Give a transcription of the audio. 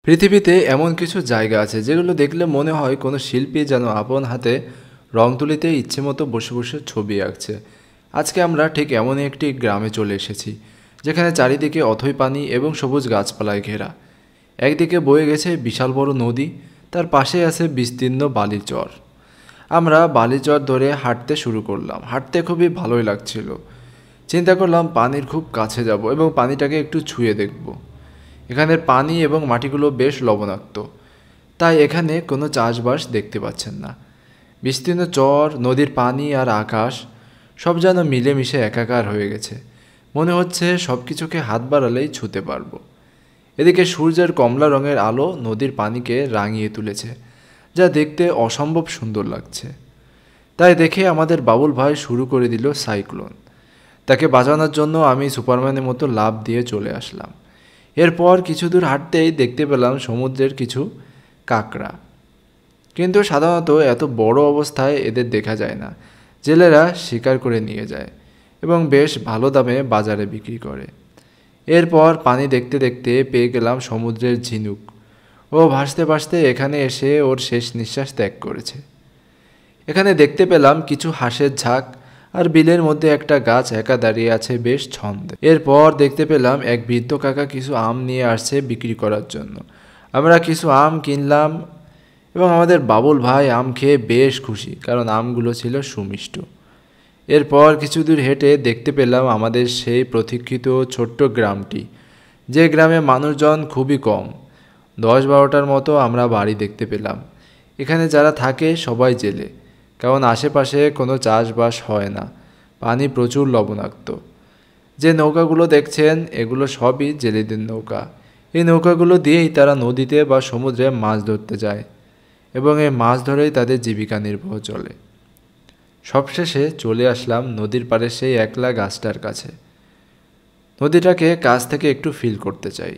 পৃথিবীতে এমন কিছু জায়গা আছে যেগুলো দেখলে মনে হয় কোনো শিল্পী যেন আপন হাতে রং তুলিতে ইচ্ছেমতো বসে বসে ছবি আঁকছে। আজকে আমরা ঠিক এমনই একটি গ্রামে চলে এসেছি, যেখানে চারিদিকে অথই পানি এবং সবুজ গাছপালায় ঘেরা। একদিকে বয়ে গেছে বিশাল বড় নদী, তার পাশে আছে বিস্তীর্ণ বালির চর। আমরা বালির চর ধরে হাঁটতে শুরু করলাম। হাঁটতে খুবই ভালোই লাগছিল। চিন্তা করলাম পানির খুব কাছে যাব এবং পানিটাকে একটু ছুঁয়ে দেখব। এখানের পানি এবং মাটিগুলো বেশ লবণাক্ত, তাই এখানে কোনো চাষবাস দেখতে পাচ্ছেন না। বিস্তীর্ণ চর, নদীর পানি আর আকাশ সব যেন মিলেমিশে একাকার হয়ে গেছে। মনে হচ্ছে সব কিছুকে হাত বাড়ালেই ছুঁতে পারবো। এদিকে সূর্যের কমলা রঙের আলো নদীর পানিকে রাঙিয়ে তুলেছে, যা দেখতে অসম্ভব সুন্দর লাগছে। তাই দেখে আমাদের বাবুল ভাই শুরু করে দিল সাইক্লোন। তাকে বাঁচানোর জন্য আমি সুপারম্যানের মতো লাফ দিয়ে চলে আসলাম। এরপর কিছু দূর হাঁটতেই দেখতে পেলাম সমুদ্রের কিছু কাঁকড়া, কিন্তু সাধারণত এত বড় অবস্থায় এদের দেখা যায় না। জেলেরা শিকার করে নিয়ে যায় এবং বেশ ভালো দামে বাজারে বিক্রি করে। এরপর পানি দেখতে দেখতে পেয়ে গেলাম সমুদ্রের ঝিনুক। ও ভাসতে ভাসতে এখানে এসে ওর শেষ নিঃশ্বাস ত্যাগ করেছে। এখানে দেখতে পেলাম কিছু হাঁসের ঝাঁক, আর বিলের মধ্যে একটা গাছ একা দাঁড়িয়ে আছে বেশ ছন্দে। এরপর দেখতে পেলাম এক বৃদ্ধ কাকা কিছু আম নিয়ে আসছে বিক্রি করার জন্য। আমরা কিছু আম কিনলাম এবং আমাদের বাবুল ভাই আম খেয়ে বেশ খুশি, কারণ আমগুলো ছিল সুমিষ্ট। এরপর কিছু দূর হেঁটে দেখতে পেলাম আমাদের সেই প্রতীক্ষিত ছোট্ট গ্রামটি, যে গ্রামে মানুষজন খুবই কম। 10-12টার মতো আমরা বাড়ি দেখতে পেলাম। এখানে যারা থাকে সবাই জেলে, কারণ আশেপাশে কোনো চাষবাস হয় না। পানি প্রচুর লবণাক্ত। যে নৌকাগুলো দেখছেন এগুলো সবই জেলেদের নৌকা। এই নৌকাগুলো দিয়েই তারা নদীতে বা সমুদ্রে মাছ ধরতে যায় এবং এই মাছ ধরেই তাদের জীবিকা নির্বাহ চলে। সবশেষে চলে আসলাম নদীর পাড়ে সেই একলা গাছটার কাছে। নদীটাকে কাছ থেকে একটু ফিল করতে চাই।